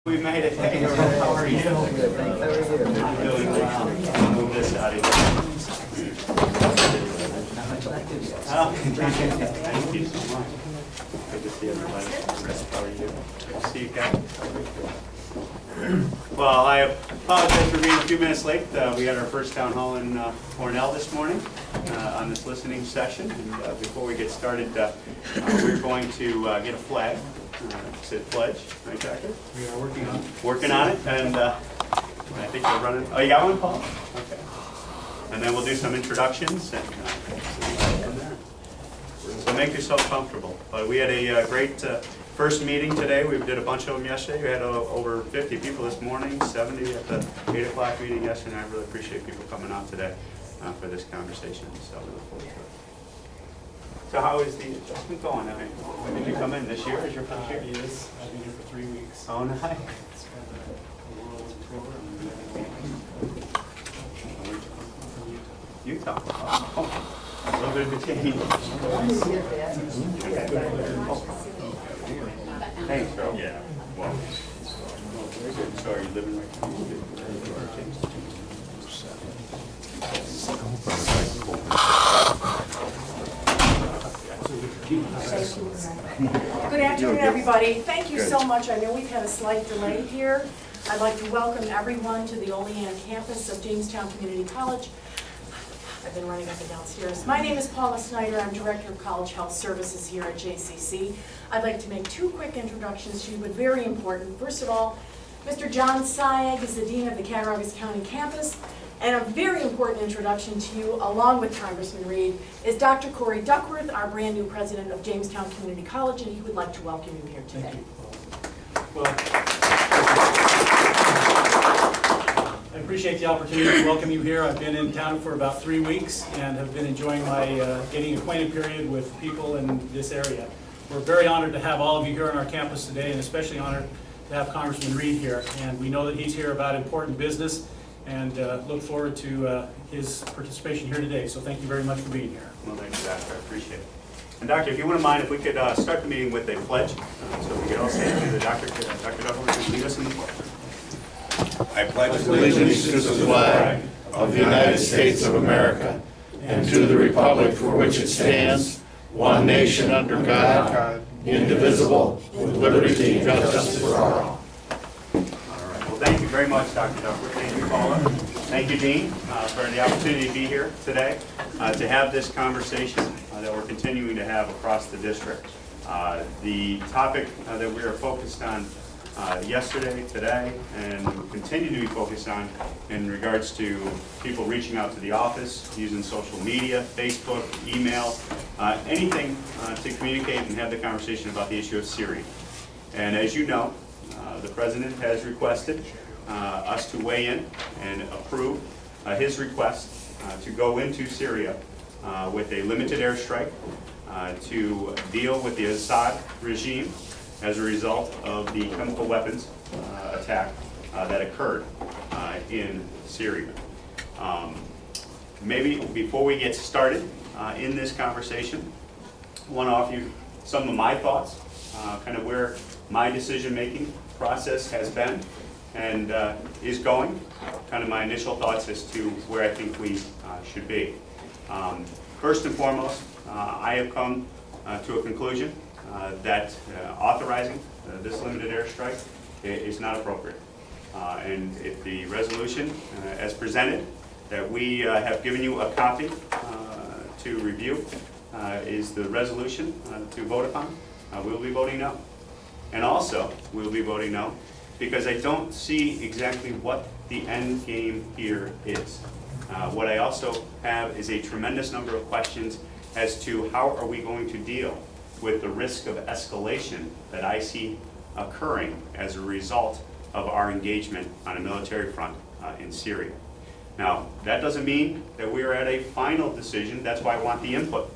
We made it. Hey, how are you? I'm doing well. Move this out of here. Thank you so much. Good to see everybody. How are you? Good to see you guys. Well, I apologize for being a few minutes late. We had our first town hall in Cornell this morning on this listening session. And before we get started, we're going to get a flag. Sit pledge, right, Doctor? We are working on it. Working on it, and I think we're running. Oh, you got one, Paul? Okay. And then we'll do some introductions and from there. So make yourself comfortable. But we had a great first meeting today. We did a bunch of them yesterday. We had over 50 people this morning, 70 at the 8 o'clock meeting yesterday. And I really appreciate people coming out today for this conversation. So we look forward to it. So how is the adjustment going? I mean, when did you come in? This year? Is your first year? Yes, I've been here for 3 weeks. Oh, nice. Spent a world tour and Utah. Oh, a little bit of a change. Thanks, bro. Yeah. Well, very good. So are you living right now? Good afternoon, everybody. Thank you so much. I know we've had a slight delay here. I'd like to welcome everyone to the Olean campus of Jamestown Community College. I've been running up and downstairs. My name is Paula Snyder. I'm Director of College Health Services here at JCC. I'd like to make two quick introductions to you, but very important. First of all, Mr. John Syag is the Dean of the Cattaraugus County campus. And a very important introduction to you, along with Congressman Reed, is Dr. Corey Duckworth, our brand new president of Jamestown Community College, and he would like to welcome you here today. thank you. Well, I appreciate the opportunity to welcome you here. I've been in town for about 3 weeks and have been enjoying my getting acquainted period with people in this area. We're very honored to have all of you here on our campus today, and especially honored to have Congressman Reed here. And we know that he's here about important business, and look forward to his participation here today. So thank you very much for being here. Well, thank you, Doctor. I appreciate it. And Doctor, if you wouldn't mind, if we could start the meeting with a pledge, so we could all stand to the Doctor. Dr. Duckworth, lead us in the pledge. I pledge allegiance to the flag of the United States of America and to the republic for which it stands, one nation under God, indivisible, with liberty and justice for all. Thank you very much, Dr. Duckworth. Thank you, Paula. Thank you, Dean, for the opportunity to be here today to have this conversation that we're continuing to have across the district. The topic that we are focused on yesterday, today, and will continue to be focused on in regards to people reaching out to the office, using social media, Facebook, email, anything to communicate and have the conversation about the issue of Syria. And as you know, the President has requested us to weigh in and approve his request to go into Syria with a limited airstrike to deal with the Assad regime as a result of the chemical weapons attack that occurred in Syria. Maybe before we get started in this conversation, I want to offer you some of my thoughts, kind of where my decision-making process has been and is going, kind of my initial thoughts as to where I think we should be. First and foremost, I have come to a conclusion that authorizing this limited airstrike is not appropriate. And if the resolution as presented that we have given you a copy to review is the resolution to vote upon, we will be voting no. And also, we'll be voting no, because I don't see exactly what the end game here is. What I also have is a tremendous number of questions as to how are we going to deal with the risk of escalation that I see occurring as a result of our engagement on a military front in Syria. Now, that doesn't mean that we are at a final decision. That's why I want the input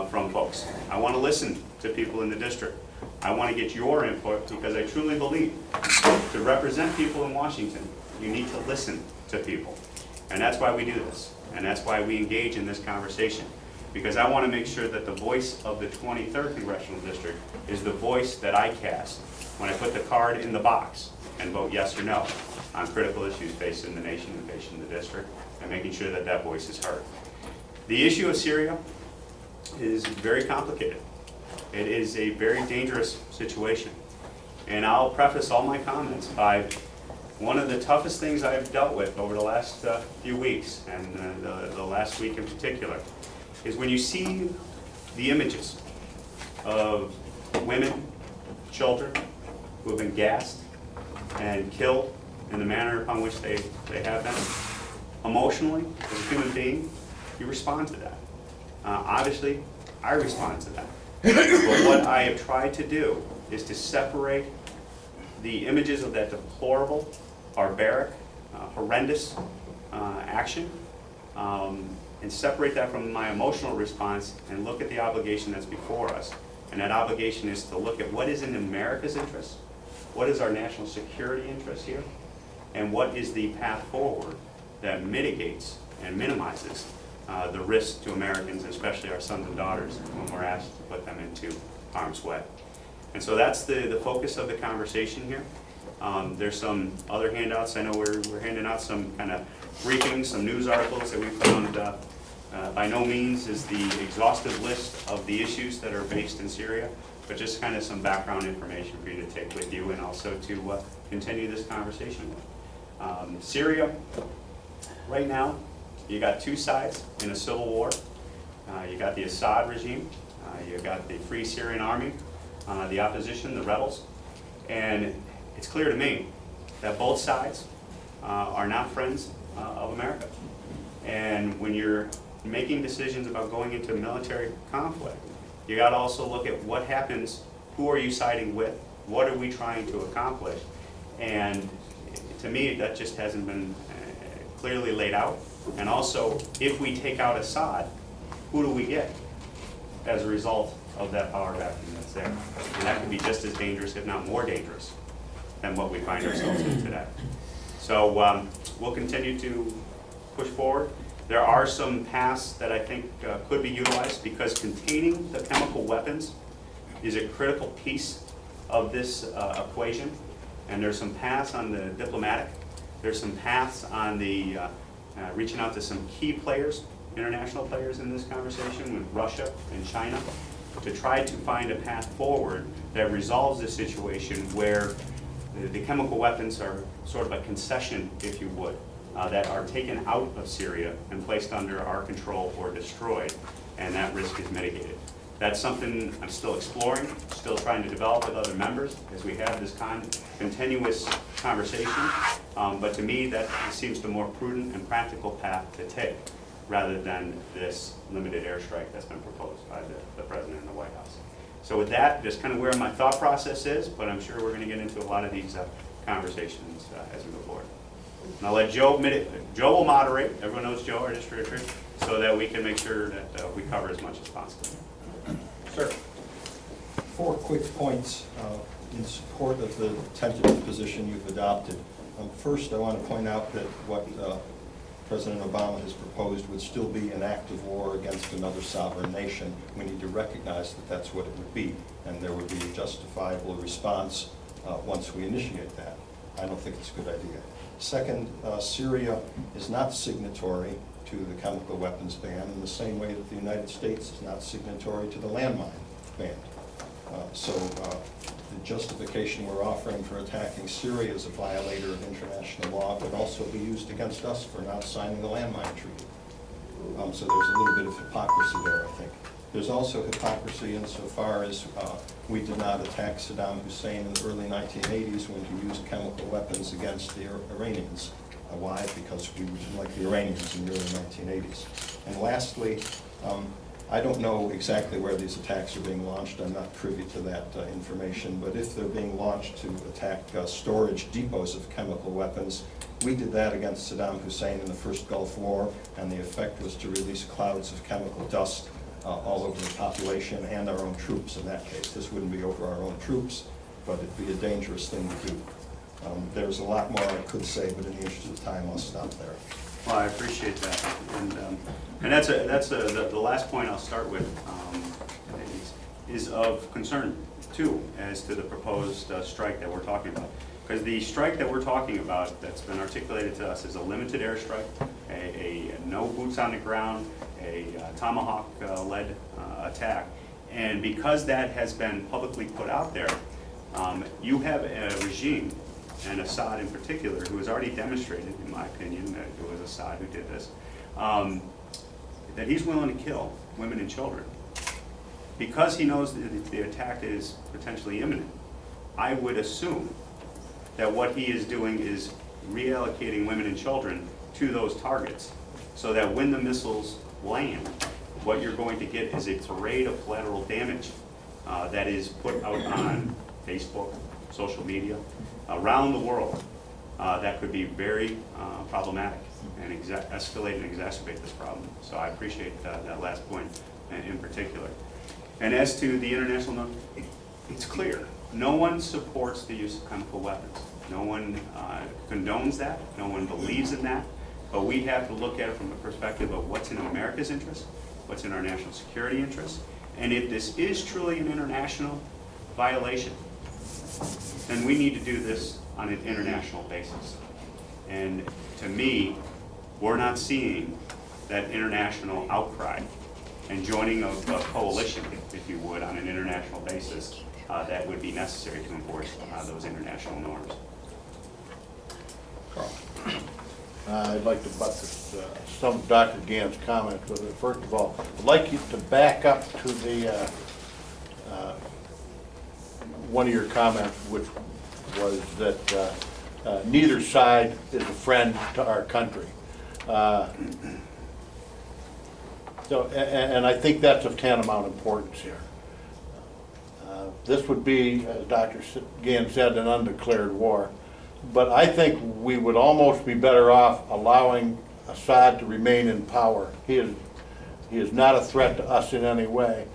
from folks. I want to listen to people in the district. I want to get your input because I truly believe to represent people in Washington, you need to listen to people. And that's why we do this. And that's why we engage in this conversation. Because I want to make sure that the voice of the 23rd Congressional District is the voice that I cast when I put the card in the box and vote yes or no on critical issues facing the nation and facing the district, and making sure that that voice is heard. The issue of Syria is very complicated. It is a very dangerous situation. And I'll preface all my comments by one of the toughest things I've dealt with over the last few weeks, and the last week in particular, is when you see the images of women, children who have been gassed and killed in the manner upon which they have been. Emotionally, as a human being, you respond to that. Obviously, I respond to that. But what I have tried to do is to separate the images of that deplorable, barbaric, horrendous action, and separate that from my emotional response and look at the obligation that's before us. And that obligation is to look at what is in America's interest, what is our national security interest here, and what is the path forward that mitigates and minimizes the risk to Americans, especially our sons and daughters, when we're asked to put them into harm's way. And so that's the focus of the conversation here. There's some other handouts. I know we're handing out some kind of briefings, some news articles that we found. By no means is the exhaustive list of the issues that are based in Syria, but just kind of some background information for you to take with you and also to continue this conversation with. Syria, right now, you got two sides in a civil war. You got the Assad regime, you got the Free Syrian Army, the opposition, the rebels, and it's clear to me that both sides are not friends of America. And when you're making decisions about going into military conflict, you got to also look at what happens, who are you siding with, what are we trying to accomplish, and to me that just hasn't been clearly laid out. And also, if we take out Assad, who do we get as a result of that power vacuum that's there? And that could be just as dangerous, if not more dangerous, than what we find ourselves in today. So we'll continue to push forward. There are some paths that I think could be utilized, because containing the chemical weapons is a critical piece of this equation. And there's some paths on the diplomatic. There's some paths on the reaching out to some key players, international players in this conversation with Russia and China, to try to find a path forward that resolves the situation where the chemical weapons are sort of a concession, if you would, that are taken out of Syria and placed under our control or destroyed, and that risk is mitigated. That's something I'm still exploring, still trying to develop with other members as we have this continuous conversation. But to me, that seems the more prudent and practical path to take, rather than this limited airstrike that's been proposed by the President in the White House. So with that, just kind of where my thought process is, but I'm sure we're going to get into a lot of these conversations as we move forward. And I'll let Joe will moderate. Everyone knows Joe, our district attorney, so that we can make sure that we cover as much as possible. Sir. 4 quick points in support of the tentative position you've adopted. First, I want to point out that what President Obama has proposed would still be an act of war against another sovereign nation. We need to recognize that that's what it would be, and there would be a justifiable response once we initiate that. I don't think it's a good idea. Second, Syria is not signatory to the chemical weapons ban in the same way that the United States is not signatory to the landmine ban. So the justification we're offering for attacking Syria as a violator of international law could also be used against us for not signing the landmine treaty. So there's a little bit of hypocrisy there, I think. There's also hypocrisy insofar as we did not attack Saddam Hussein in the early 1980s when he used chemical weapons against the Iranians. Why? Because we didn't like the Iranians in the early 1980s. And lastly, I don't know exactly where these attacks are being launched. I'm not privy to that information. But if they're being launched to attack storage depots of chemical weapons, we did that against Saddam Hussein in the first Gulf War, and the effect was to release clouds of chemical dust all over the population and our own troops in that case. This wouldn't be over our own troops, but it'd be a dangerous thing to do. There's a lot more I could say, but in the interest of time, I'll stop there. Well, I appreciate that, and that's the last point I'll start with is of concern too, as to the proposed strike that we're talking about. Because the strike that we're talking about that's been articulated to us is a limited airstrike, a no boots on the ground, a Tomahawk-led attack. And because that has been publicly put out there, you have a regime, and Assad in particular, who has already demonstrated, in my opinion, that it was Assad who did this, that he's willing to kill women and children. Because he knows that the attack is potentially imminent, I would assume that what he is doing is reallocating women and children to those targets, so that when the missiles land, what you're going to get is a parade of collateral damage that is put out on Facebook, social media, around the world, that could be very problematic and escalate and exacerbate this problem. So I appreciate that last point in particular. And as to the international note, it's clear. No one supports the use of chemical weapons. No one condones that. No one believes in that. But we have to look at it from the perspective of what's in America's interest, what's in our national security interest. And if this is truly an international violation, then we need to do this on an international basis. And to me, we're not seeing that international outcry and joining a coalition, if you would, on an international basis that would be necessary to enforce those international norms. I'd like to buttress some of Dr. Gann's comments with it. First of all, I'd like you to back up to the one of your comments, which was that neither side is a friend to our country. And I think that's of tantamount importance here. This would be, as Dr. Gann said, an undeclared war. But I think we would almost be better off allowing Assad to remain in power. He is not a threat to us in any way.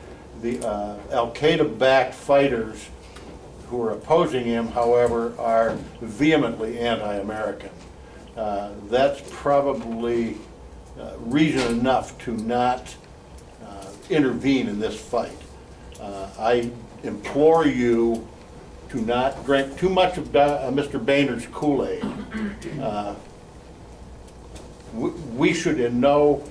The Al-Qaeda-backed fighters who are opposing him, however, are vehemently anti-American. That's probably reason enough to not intervene in this fight. I implore you to not drink too much of Mr. Boehner's Kool-Aid. We should in no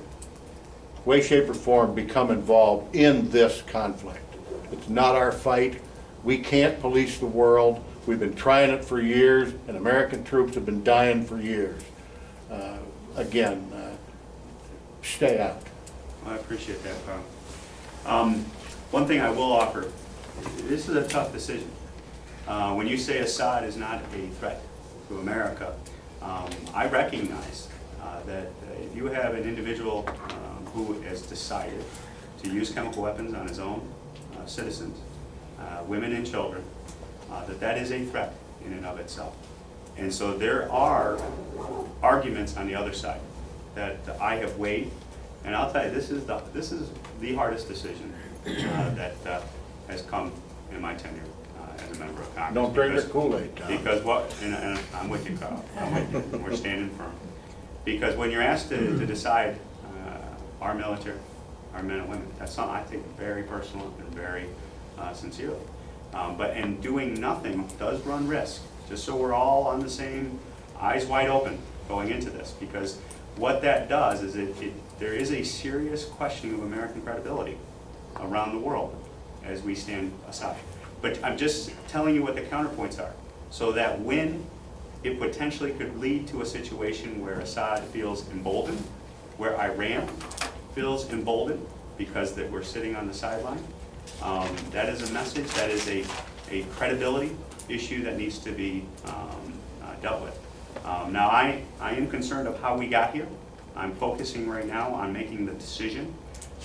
way, shape, or form become involved in this conflict. It's not our fight. We can't police the world. We've been trying it for years, and American troops have been dying for years. Again, stay out. I appreciate that, Carl. One thing I will offer, this is a tough decision. When you say Assad is not a threat to America, I recognize that if you have an individual who has decided to use chemical weapons on his own citizens, women and children, that is a threat in and of itself. And so there are arguments on the other side that I have weighed, and I'll tell you, this is the hardest decision that has come in my tenure as a member of Congress. Don't drink the Kool-Aid, Tom. Because what, and I'm with you, Carl, I'm with you, and we're standing firm. Because when you're asked to decide our military, our men and women, that's something I take very personal and very sincerely. But in doing nothing does run risk, just so we're all on the same, eyes wide open going into this. Because what that does is there is a serious questioning of American credibility around the world as we stand aside. But I'm just telling you what the counterpoints are, so that when it potentially could lead to a situation where Assad feels emboldened, where Iran feels emboldened because that we're sitting on the sideline, that is a message, that is a credibility issue that needs to be dealt with. Now I am concerned of how we got here. I'm focusing right now on making the decision,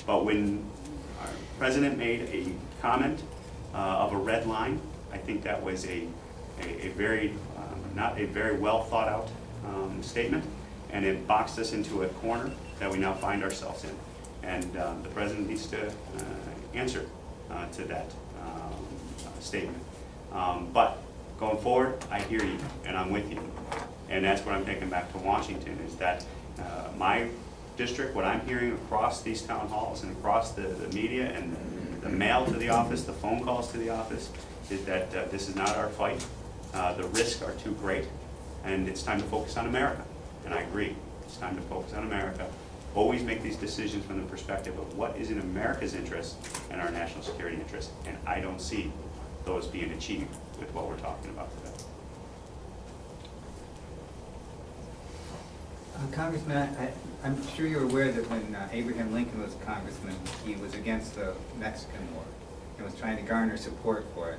but when our president made a comment of a red line, I think that was a very, not a very well thought out statement, and it boxed us into a corner that we now find ourselves in. And the president needs to answer to that statement. But going forward, I hear you, and I'm with you. And that's what I'm taking back to Washington, is that my district, what I'm hearing across these town halls and across the media and the mail to the office, the phone calls to the office, is that this is not our fight. The risks are too great, and it's time to focus on America. And I agree, it's time to focus on America. Always make these decisions from the perspective of what is in America's interest and our national security interest. And I don't see those being achieved with what we're talking about today. Congressman, I'm sure you're aware that when Abraham Lincoln was a congressman, he was against the Mexican War and was trying to garner support for it.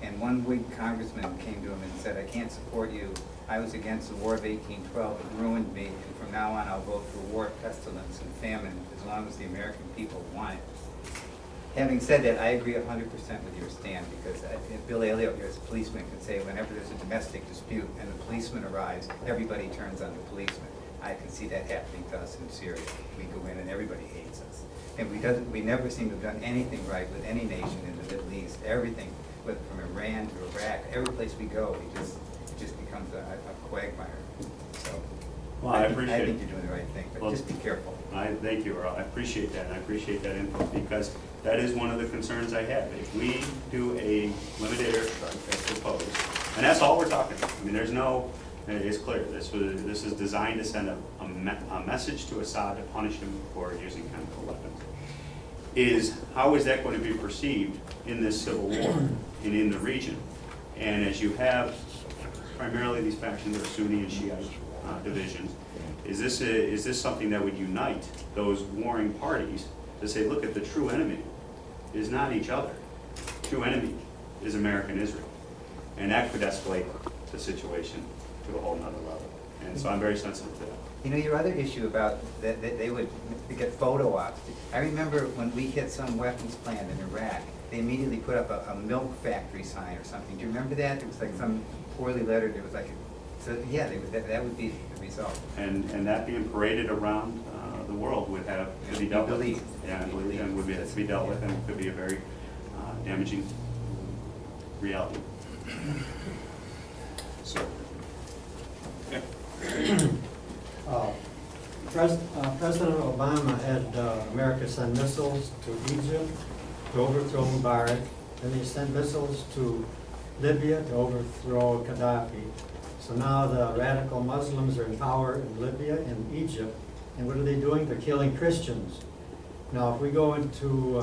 And one Whig congressman came to him and said, I can't support you. I was against the War of 1812. It ruined me, and from now on I'll vote for war, pestilence, and famine as long as the American people want it. Having said that, I agree 100% with your stand, because Bill Elliott here as a policeman could say whenever there's a domestic dispute and the policeman arrives, everybody turns on the policeman. I can see that happening to us in Syria. We go in and everybody hates us. And we never seem to have done anything right with any nation in the Middle East. Everything, whether from Iran to Iraq, every place we go, it just becomes a quagmire. So, Well, I appreciate I think you're doing the right thing, but Well, just be careful. Thank you, Earl. I appreciate that, and I appreciate that input, because that is one of the concerns I have. If we do a limited airstrike as proposed, and that's all we're talking about. I mean, there's no, it's clear, this is designed to send a message to Assad to punish him for using chemical weapons. How is that going to be perceived in this civil war and in the region? And as you have primarily these factions that are Sunni and Shiite divisions, is this something that would unite those warring parties to say, look, at the true enemy is not each other. True enemy is American Israel. And that could escalate the situation to a whole nother level. And so I'm very sensitive to that. You know, your other issue about that they would get photo ops. I remember when we hit some weapons plant in Iraq, they immediately put up a milk factory sign or something. Do you remember that? It was like some poorly lettered, it was like, so yeah, that would be the result. And that being paraded around the world would have to be dealt with. Yeah, I believe, and would have to be dealt with, and it could be a very damaging reality. So, yeah. President Obama had America send missiles to Egypt to overthrow Mubarak, then they sent missiles to Libya to overthrow Gaddafi. So now the radical Muslims are in power in Libya and Egypt, and what are they doing? They're killing Christians. Now, if we go into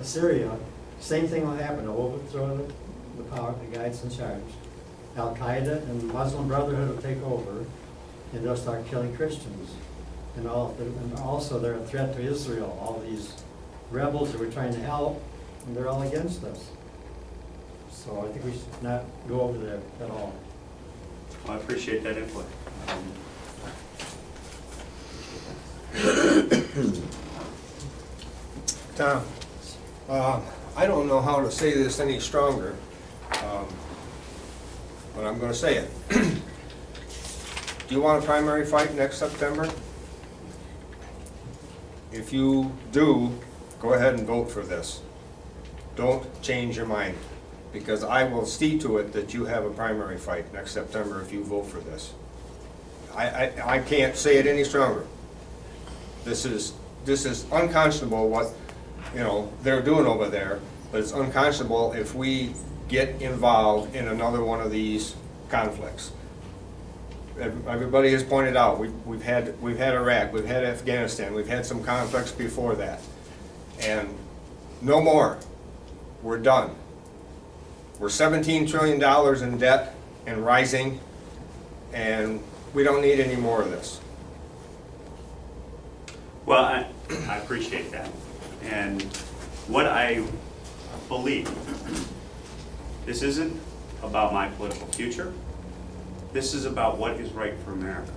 Syria, same thing will happen. They'll overthrow the power, the guys in charge. Al Qaeda and the Muslim Brotherhood will take over, and they'll start killing Christians. And also they're a threat to Israel. All these rebels that we're trying to help, and they're all against us. So I think we should not go over there at all. Well, I appreciate that input. Tom, I don't know how to say this any stronger, but I'm going to say it. Do you want a primary fight next September? If you do, go ahead and vote for this. Don't change your mind, because I will see to it that you have a primary fight next September if you vote for this. I can't say it any stronger. This is unconscionable what they're doing over there, but it's unconscionable if we get involved in another one of these conflicts. Everybody has pointed out we've had Iraq, we've had Afghanistan, we've had some conflicts before that, and no more. We're done. We're $17 trillion in debt and rising, and we don't need any more of this. Well, I appreciate that. And what I believe, this isn't about my political future. This is about what is right for America.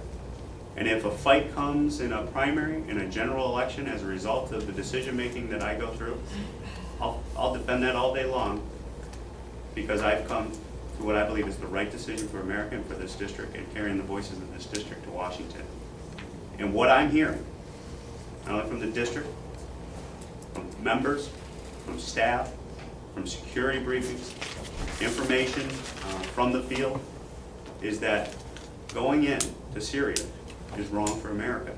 And if a fight comes in a primary, in a general election as a result of the decision-making that I go through, I'll defend that all day long, because I've come to what I believe is the right decision for America and for this district, and carrying the voices of this district to Washington. And what I'm hearing, not only from the district, from members, from staff, from security briefings, information from the field, is that going in to Syria is wrong for America.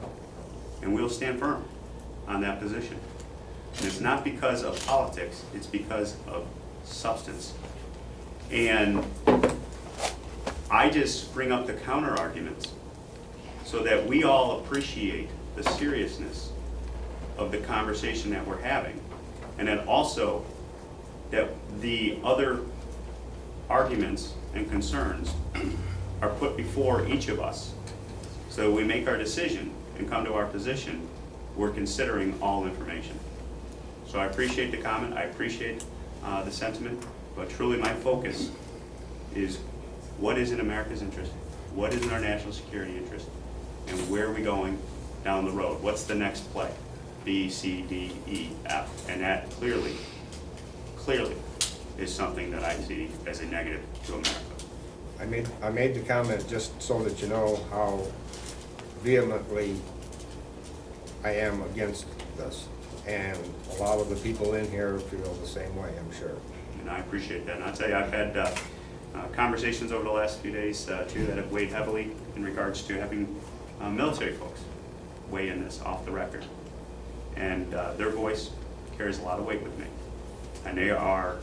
And we'll stand firm on that position. And it's not because of politics, it's because of substance. And I just bring up the counter arguments so that we all appreciate the seriousness of the conversation that we're having. And then also that the other arguments and concerns are put before each of us. So we make our decision and come to our position, we're considering all information. So I appreciate the comment, I appreciate the sentiment, but truly my focus is what is in America's interest, what is in our national security interest, and where are we going down the road? What's the next play? B, C, D, E, F. And that clearly is something that I see as a negative to America. I made the comment just so that you know how vehemently I am against this. And a lot of the people in here feel the same way, I'm sure. And I appreciate that. And I'll tell you, I've had conversations over the last few days too that have weighed heavily in regards to having military folks weigh in this off the record. And their voice carries a lot of weight with me. And they are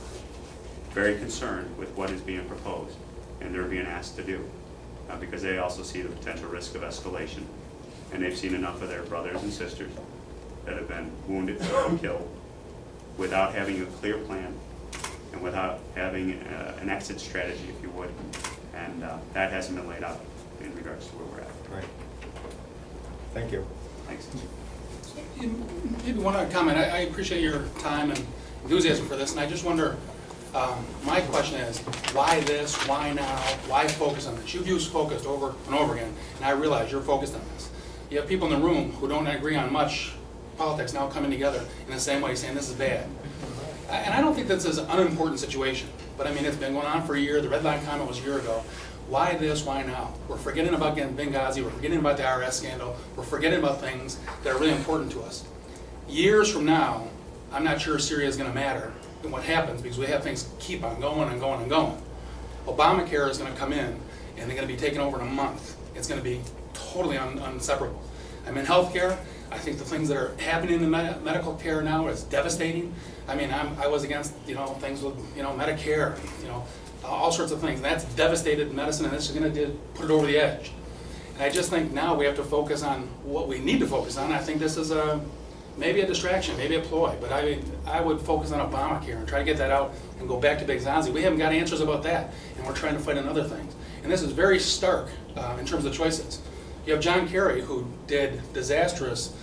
very concerned with what is being proposed and they're being asked to do because they also see the potential risk of escalation. And they've seen enough of their brothers and sisters that have been wounded or killed without having a clear plan and without having an exit strategy, if you would. And that hasn't been laid out in regards to where we're at. Right. Thank you. Thanks. Maybe one other comment. I appreciate your time and enthusiasm for this, and I just wonder, my question is, why this, why now, why focus on this? You've used focused over and over again, and I realize you're focused on this. You have people in the room who don't agree on much politics now coming together in the same way, saying this is bad. And I don't think this is an unimportant situation, but I mean, it's been going on for a year. The red line comment was a year ago. Why this, why now? We're forgetting about Benghazi, we're forgetting about the IRS scandal, we're forgetting about things that are really important to us. Years from now, I'm not sure Syria is going to matter in what happens because we have things keep on going and going and going. Obamacare is going to come in and they're going to be taken over in a month. It's going to be totally inseparable. I'm in healthcare. I think the things that are happening in medical care now is devastating. I mean, I was against, things with, Medicare, all sorts of things. And that's devastated medicine, and this is going to put it over the edge. And I just think now we have to focus on what we need to focus on. I think this is maybe a distraction, maybe a ploy, but I would focus on Obamacare and try to get that out and go back to Benghazi. We haven't got answers about that, and we're trying to fight on other things. And this is very stark in terms of choices. You have John Kerry, who did disastrous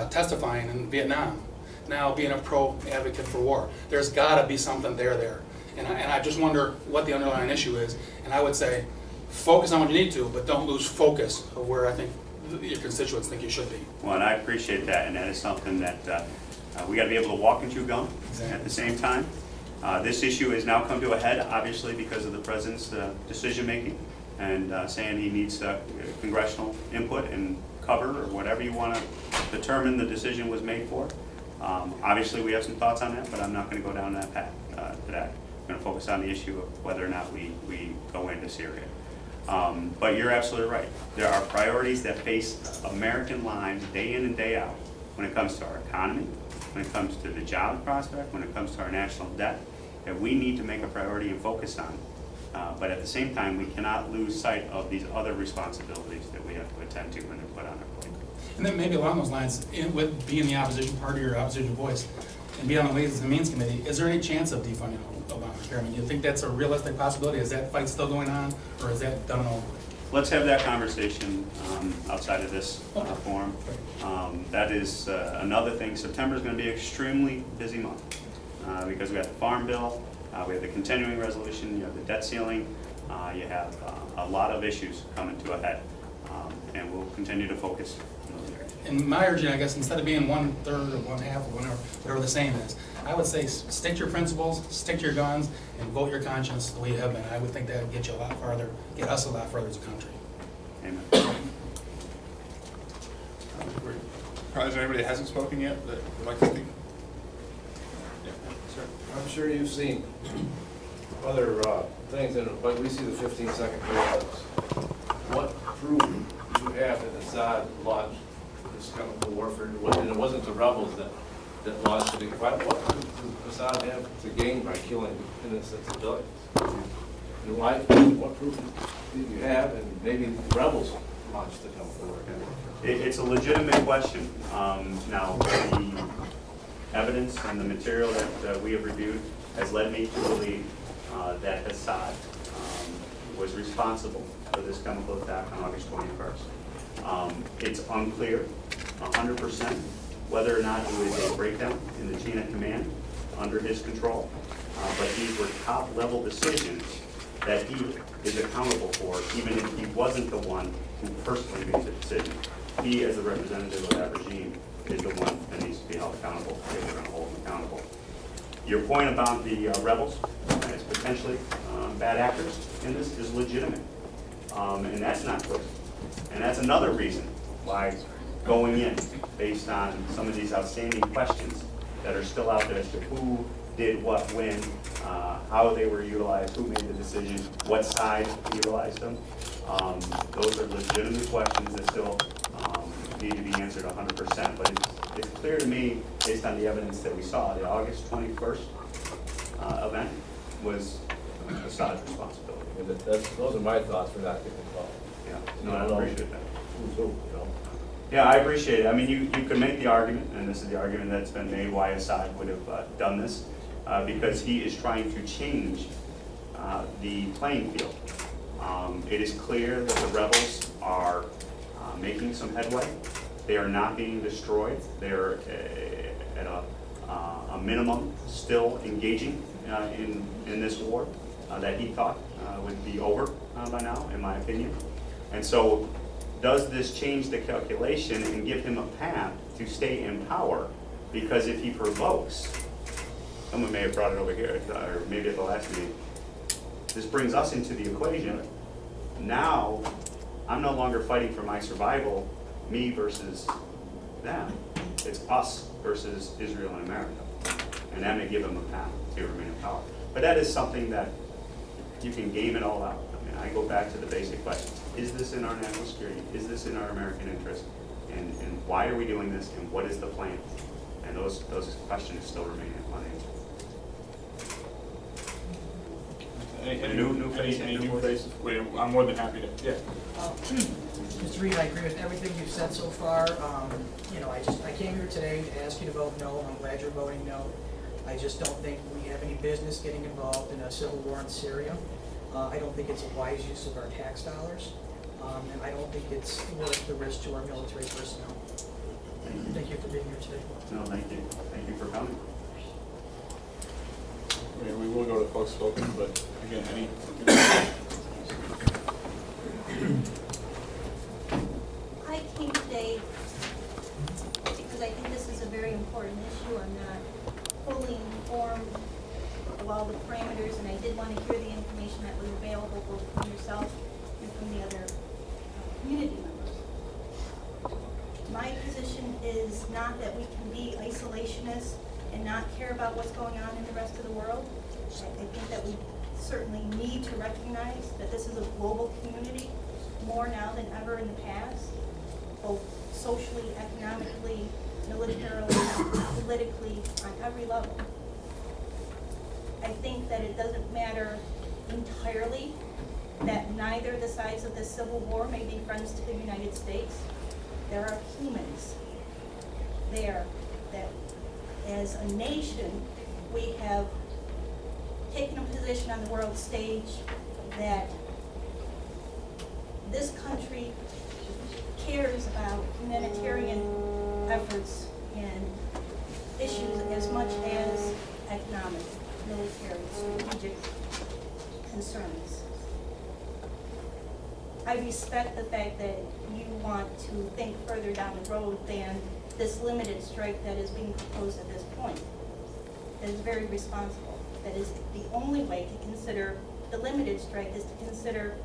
testifying in Vietnam, now being a pro-advocate for war. There's got to be something there. And I just wonder what the underlying issue is. And I would say, focus on what you need to, but don't lose focus of where I think your constituents think you should be. Well, and I appreciate that, and that is something that we got to be able to walk and chew gum at the same time. This issue has now come to a head, obviously, because of the president's decision-making and saying he needs congressional input and cover or whatever you want to determine the decision was made for. Obviously, we have some thoughts on that, but I'm not going to go down that path today. I'm going to focus on the issue of whether or not we go into Syria. But you're absolutely right. There are priorities that face American lives day in and day out when it comes to our economy, when it comes to the job prospect, when it comes to our national debt, that we need to make a priority and focus on. But at the same time, we cannot lose sight of these other responsibilities that we have to attend to when they're put on our plate. And then maybe along those lines, with being the opposition party or opposition voice, and being on the Ways and Means Committee, is there any chance of defunding Obamacare? I mean, do you think that's a realistic possibility? Is that fight still going on, or is that done and over with? Let's have that conversation outside of this forum. That is another thing. September is going to be an extremely busy month because we have the Farm Bill, we have the continuing resolution, you have the debt ceiling, you have a lot of issues coming to a head, and we'll continue to focus on those areas. And my urging, I guess, instead of being 1/3 or 1/2 or whatever the saying is, I would say stick to your principles, stick to your guns, and vote your conscience the way you have been. I would think that would get you a lot farther, get us a lot further as a country. Amen. Probably is there anybody that hasn't spoken yet that would like to speak? Yeah, sir. I'm sure you've seen other things, but we see the 15-second videos. what proof do you have that Assad launched this chemical warfare? And it wasn't the rebels that launched it. What proof does Assad have to gain by killing innocent civilians? And why, what proof did you have? And maybe the rebels launched the chemical warfare. It's a legitimate question. Now, the evidence and the material that we have reviewed has led me to believe that Assad was responsible for this chemical attack on August 21st. It's unclear 100% whether or not it was a breakdown in the chain of command under his control, but these were top-level decisions that he is accountable for, even if he wasn't the one who personally made the decision. He, as a representative of that regime, is the one that needs to be held accountable if we're going to hold him accountable. Your point about the rebels as potentially bad actors in this is legitimate, and that's not clear. And that's another reason why going in, based on some of these outstanding questions that are still out there as to who did what when, how they were utilized, who made the decision, what side utilized them, those are legitimate questions that still need to be answered 100%. But it's clear to me, based on the evidence that we saw, the August 21st event was Assad's responsibility. Those are my thoughts for not getting involved. Yeah, no, I appreciate that. Who's who, you know? Yeah, I appreciate it. I mean, you could make the argument, and this is the argument that's been made, why Assad would have done this, because he is trying to change the playing field. It is clear that the rebels are making some headway. They are not being destroyed. They're at a minimum still engaging in this war that he thought would be over by now, in my opinion. And so, does this change the calculation and give him a path to stay in power? Because if he provokes, someone may have brought it over here, or maybe at the last meeting, this brings us into the equation. Now, I'm no longer fighting for my survival, me versus them. It's us versus Israel and America. And that may give him a path to remain in power. But that is something that you can game it all out. I mean, I go back to the basic questions. Is this in our national security? Is this in our American interest? And why are we doing this? And what is the plan? And those questions still remain unanswered. Any New face, any new new voice? faces? Wait, I'm more than happy to. Yeah. Mr. Reed, I agree with everything you've said so far. I came here today to ask you to vote no. I'm glad you're voting no. I just don't think we have any business getting involved in a civil war in Syria. I don't think it's a wise use of our tax dollars, and I don't think it's worth the risk to our military personnel. Thank you for being here today. No, thank you. Thank you for coming. We will go to closed spoken, but again, any. I came today because I think this is a very important issue. I'm not fully informed of all the parameters, and I did want to hear the information that was available both from yourself and from the other community members. My position is not that we can be isolationists and not care about what's going on in the rest of the world. I think that we certainly need to recognize that this is a global community more now than ever in the past, both socially, economically, militarily, politically, on every level. I think that it doesn't matter entirely that neither the sides of this civil war may be friends to the United States. There are humans there that, as a nation, we have taken a position on the world stage that this country cares about humanitarian efforts and issues as much as economic, military, strategic concerns. I respect the fact that you want to think further down the road than this limited strike that is being proposed at this point. That is very responsible. That is the only way to consider the limited strike, is to consider,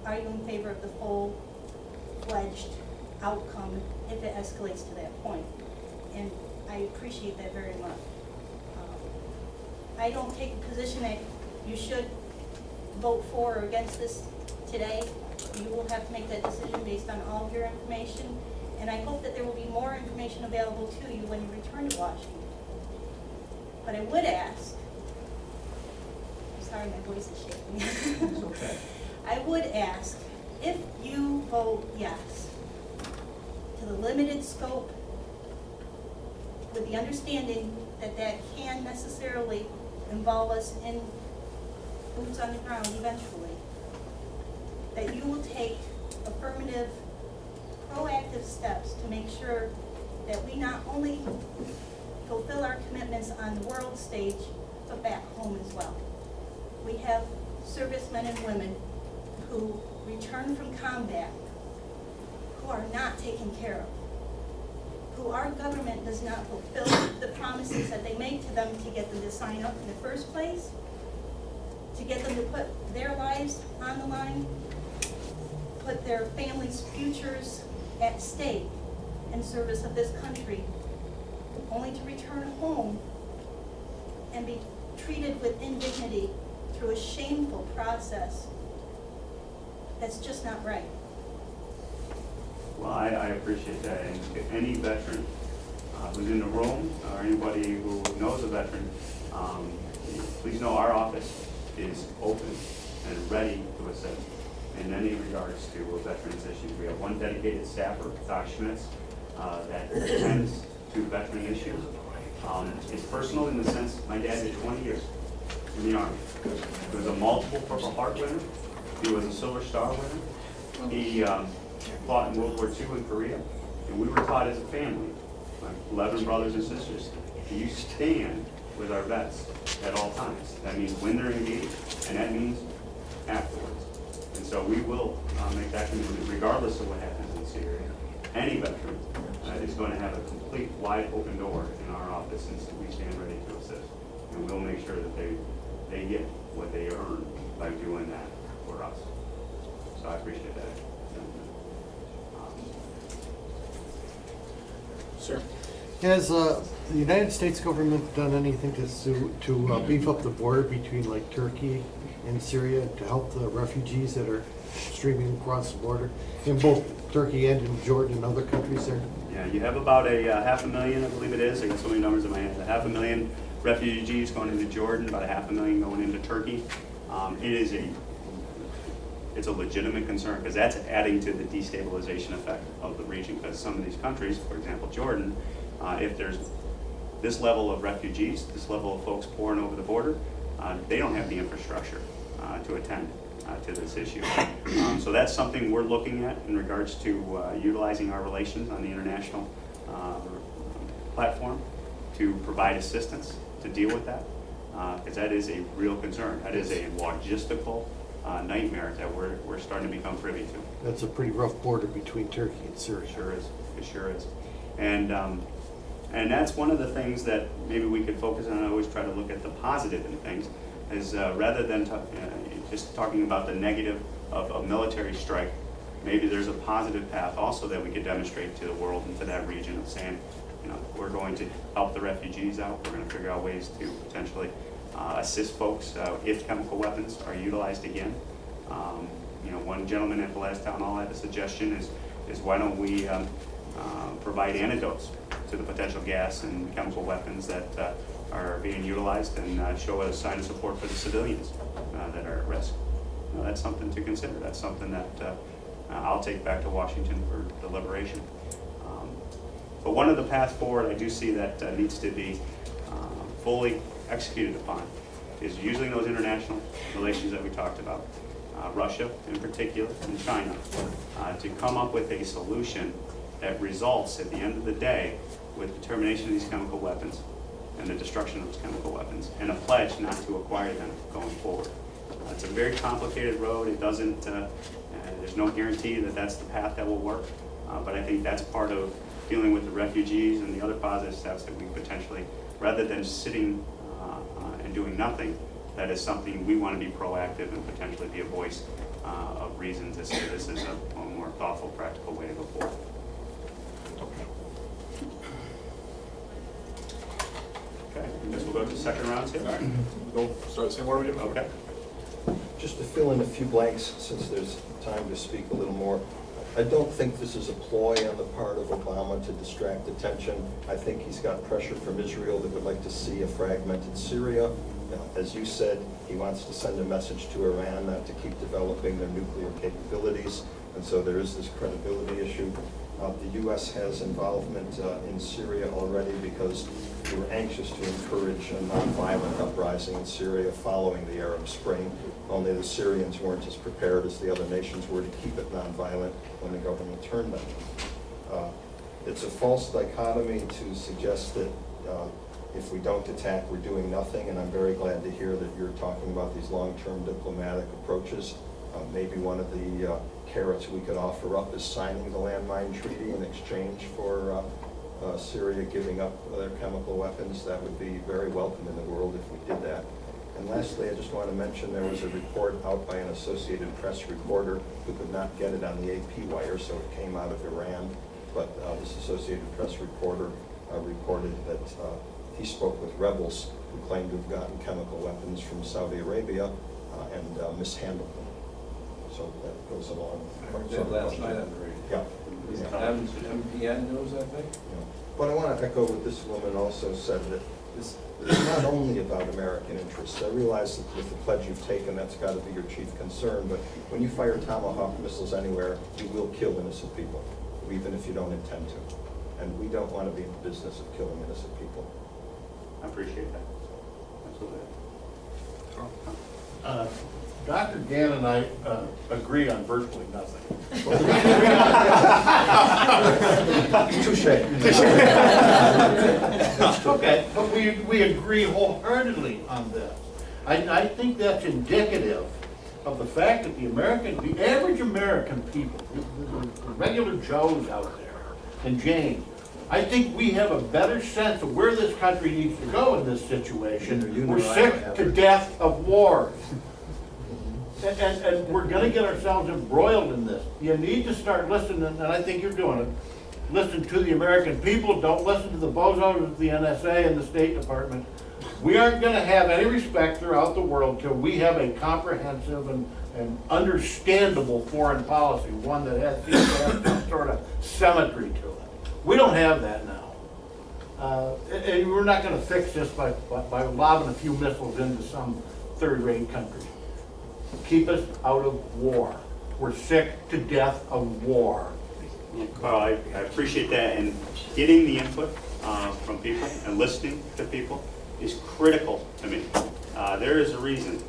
are you in favor of the full-fledged outcome if it escalates to that point? And I appreciate that very much. I don't take a position that you should vote for or against this today. You will have to make that decision based on all of your information, and I hope that there will be more information available to you when you return to Washington. But I would ask, I'm sorry, my voice is shaking. It's okay. I would ask if you vote yes to the limited scope with the understanding that that can necessarily involve us in boots on the ground eventually, that you will take affirmative, proactive steps to make sure that we not only fulfill our commitments on the world stage, but back home as well. We have servicemen and women who return from combat, who are not taken care of, who our government does not fulfill the promises that they make to them to get them to sign up in the first place, to get them to put their lives on the line, put their families' futures at stake in service of this country, only to return home and be treated with indignity through a shameful process. That's just not right. Well, I appreciate that, and if any veteran who's in the room, or anybody who knows a veteran, please know our office is open and ready to assist in any regards to veterans issues. We have one dedicated staffer, Doc Schmitz, that attends to veteran issues. It's personal in the sense, my dad did 20 years in the Army. He was a multiple Purple Heart winner. He was a Silver Star winner. He fought in World War II in Korea. And we were taught as a family, like 11 brothers and sisters, you stand with our vets at all times. That means when they're engaged, and that means afterwards. And so we will make that commitment regardless of what happens in Syria. Any veteran is going to have a complete wide open door in our office, and so we stand ready to assist. And we'll make sure that they get what they earn by doing that for us. So I appreciate that. Sir? Has the United States government done anything to beef up the border between like Turkey and Syria to help the refugees that are streaming across the border in both Turkey and in Jordan and other countries there? Yeah, you have about a 500,000, I believe it is. I got so many numbers in my head. 500,000 refugees going into Jordan, about 500,000 going into Turkey. It's a legitimate concern because that's adding to the destabilization effect of the region. Because some of these countries, for example, Jordan, if there's this level of refugees, this level of folks pouring over the border, they don't have the infrastructure to attend to this issue. So that's something we're looking at in regards to utilizing our relations on the international platform to provide assistance to deal with that, because that is a real concern. That is a logistical nightmare that we're starting to become privy to. That's a pretty rough border between Turkey and Syria. It sure is. It sure is. And that's one of the things that maybe we could focus on. I always try to look at the positive in things, is rather than just talking about the negative of a military strike, maybe there's a positive path also that we could demonstrate to the world and to that region of saying, we're going to help the refugees out. We're going to figure out ways to potentially assist folks if chemical weapons are utilized again. One gentleman at the last town hall had a suggestion is why don't we provide antidotes to the potential gas and chemical weapons that are being utilized and show a sign of support for the civilians that are at risk. That's something to consider. That's something that I'll take back to Washington for deliberation. But one of the paths forward I do see that needs to be fully executed upon is using those international relations that we talked about, Russia in particular and China, to come up with a solution that results at the end of the day with the termination of these chemical weapons and the destruction of those chemical weapons and a pledge not to acquire them going forward. It's a very complicated road. It doesn't, there's no guarantee that that's the path that will work, but I think that's part of dealing with the refugees and the other positive steps that we potentially, rather than sitting and doing nothing, that is something we want to be proactive and potentially be a voice of reason to say this is a more thoughtful, practical way to go forward. Okay, I guess we'll go to the second round here. All right, we'll start the same order we did. Okay. Just to fill in a few blanks, since there's time to speak a little more, I don't think this is a ploy on the part of Obama to distract attention. I think he's got pressure from Israel that would like to see a fragmented Syria. As you said, he wants to send a message to Iran not to keep developing their nuclear capabilities, and so there is this credibility issue. The U.S. has involvement in Syria already because we were anxious to encourage a nonviolent uprising in Syria following the Arab Spring, only the Syrians weren't as prepared as the other nations were to keep it nonviolent when the government turned them. It's a false dichotomy to suggest that if we don't attack, we're doing nothing, and I'm very glad to hear that you're talking about these long-term diplomatic approaches. Maybe one of the carrots we could offer up is signing the landmine treaty in exchange for Syria giving up their chemical weapons. That would be very welcome in the world if we did that. And lastly, I just want to mention there was a report out by an Associated Press reporter who could not get it on the AP wire, so it came out of Iran. But this Associated Press reporter reported that he spoke with rebels who claimed to have gotten chemical weapons from Saudi Arabia and mishandled them. So that goes along. That last night on the radio. Yeah. MPN news, I think? Yeah. But I want to echo what this woman also said, that this is not only about American interests. I realize that with the pledge you've taken, that's got to be your chief concern, but when you fire Tomahawk missiles anywhere, you will kill innocent people, even if you don't intend to. And we don't want to be in the business of killing innocent people. I appreciate that. Absolutely. Dr. Gann and I agree on virtually nothing. Touche. Okay, but we agree wholeheartedly on this. I think that's indicative of the fact that the average American people, the regular Joes out there, and Jane, I think we have a better sense of where this country needs to go in this situation. We're sick to death of wars. And we're going to get ourselves embroiled in this. You need to start listening, and I think you're doing it. Listen to the American people. Don't listen to the bozos of the NSA and the State Department. We aren't going to have any respect throughout the world till we have a comprehensive and understandable foreign policy, one that has some sort of symmetry to it. We don't have that now. And we're not going to fix this by lobbing a few missiles into some third-rate country. Keep us out of war. We're sick to death of war. Carl, I appreciate that, and getting the input from people and listening to people is critical to me. There is a reason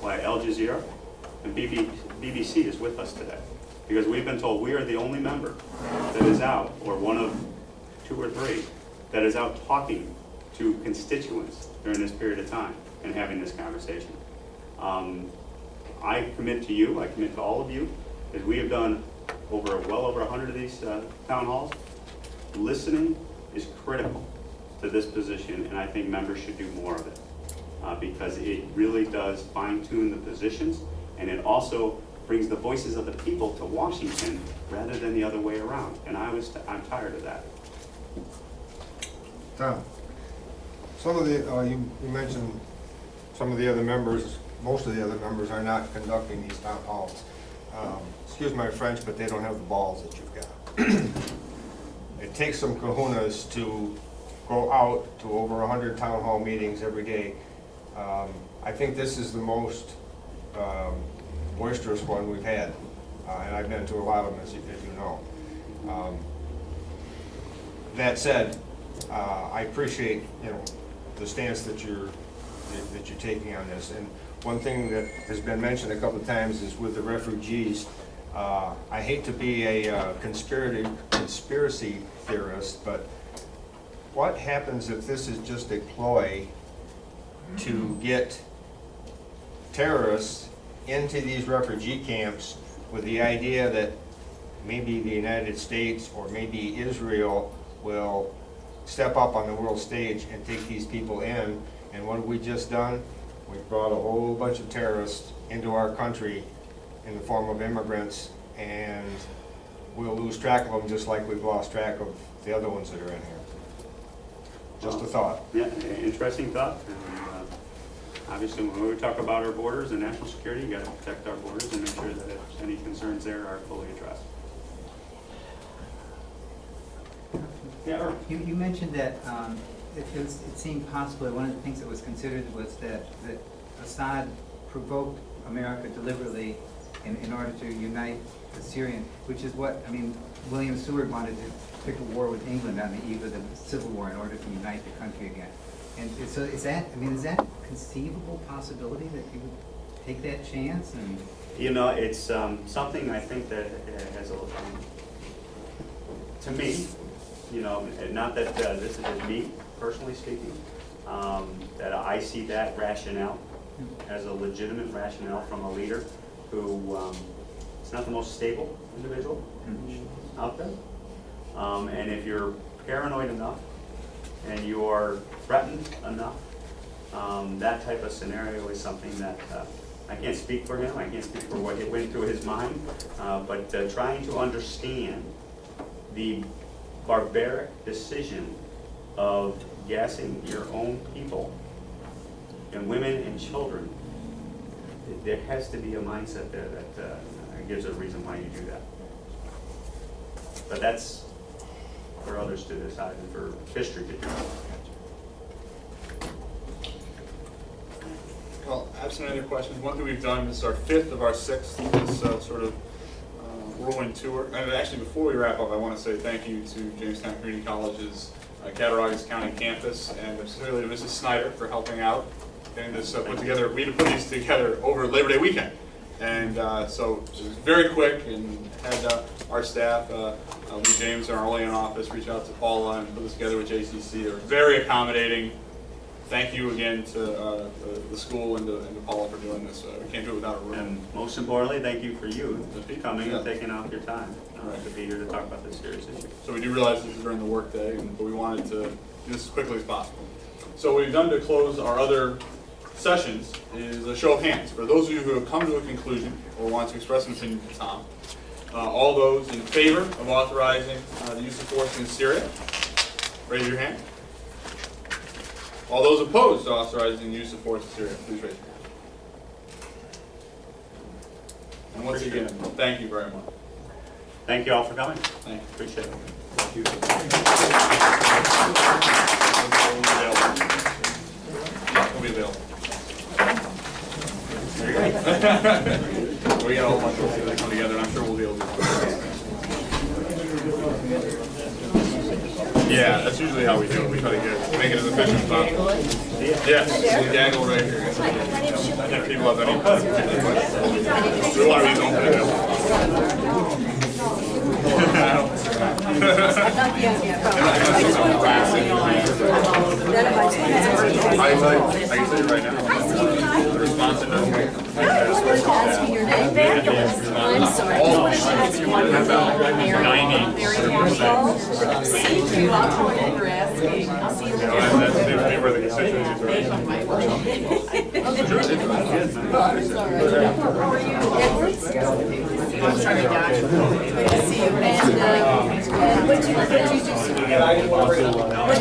why Al Jazeera and BBC is with us today, because we've been told we are the only member that is out, or one of 2 or 3, that is out talking to constituents during this period of time and having this conversation. I commit to you, I commit to all of you, as we have done well over 100 of these town halls. Listening is critical to this position, and I think members should do more of it because it really does fine-tune the positions, and it also brings the voices of the people to Washington rather than the other way around. And I'm tired of that. Tom, some of the, you mentioned some of the other members, most of the other members are not conducting these town halls. Excuse my French, but they don't have the balls that you've got. It takes some kahunas to go out to over 100 town hall meetings every day. I think this is the most boisterous one we've had, and I've been to a lot of them, as you know. That said, I appreciate the stance that you're taking on this. And one thing that has been mentioned a couple of times is with the refugees. I hate to be a conspiracy theorist, but what happens if this is just a ploy to get terrorists into these refugee camps with the idea that maybe the United States or maybe Israel will step up on the world stage and take these people in? And what have we just done? We've brought a whole bunch of terrorists into our country in the form of immigrants, and we'll lose track of them just like we've lost track of the other ones that are in here. Just a thought. Yeah, interesting thought. And, obviously, when we talk about our borders and national security, you gotta protect our borders and make sure that if any concerns there are fully addressed. Yeah, Earl. You mentioned that it seemed possible, that one of the things that was considered was that Assad provoked America deliberately in order to unite the Syrian, which is what, I mean, William Seward wanted to pick a war with England on the eve of the Civil War in order to unite the country again. And so is that a conceivable possibility that you would take that chance? And You know, it's something I think that has a, to me, you know, not that this is just me personally speaking, that I see that rationale as a legitimate rationale from a leader who is not the most stable individual out there. And if you're paranoid enough and you are threatened enough, that type of scenario is something that I can't speak for him, I can't speak for what went through his mind, but trying to understand the barbaric decision of gassing your own people and women and children, there has to be a mindset there that gives a reason why you do that. But that's for others to decide and for history to do. Well, absent any other questions, one thing we've done, this is our 5th of our 6th, this sort of whirlwind tour. And actually, before we wrap up, I want to say thank you to Jamestown Community College's Cattaraugus County campus, and particularly to Mrs. Snyder for helping out, getting this put together. We had to put these together over Labor Day weekend. And so it was very quick, and had our staff, James in our Olean office, reach out to Paula and put this together with JCC. They were very accommodating. Thank you again to the school and to Paula for doing this. We can't do it without a room. And most importantly, thank you for you coming and taking out your time to be here to talk about this serious issue. So we do realize this is during the workday, but we wanted to do this as quickly as possible. So what we've done to close our other sessions is a show of hands. For those of you who have come to a conclusion or want to express an opinion to Tom, all those in favor of authorizing the use of force in Syria, raise your hand. All those opposed to authorizing the use of force in Syria, please raise your hand. And once again, thank you very much. Thank you all for coming. Thank you. Appreciate it. Thank you. We'll be available. There you go. We got a whole bunch of things that come together, and I'm sure we'll be able to do it. Yeah, that's usually how we do it. We try to make it as efficient as possible. Yes, gaggle right here. If people have any particular questions, we want to be open and available. I can tell you right now, the responsiveness. Asking your name. I'm sorry. See you. I'll call you for asking. I'll see you later. That's typically where the constituencies are. How are you? Edwards? I'm sorry, Josh. Good to see you. And what did you do?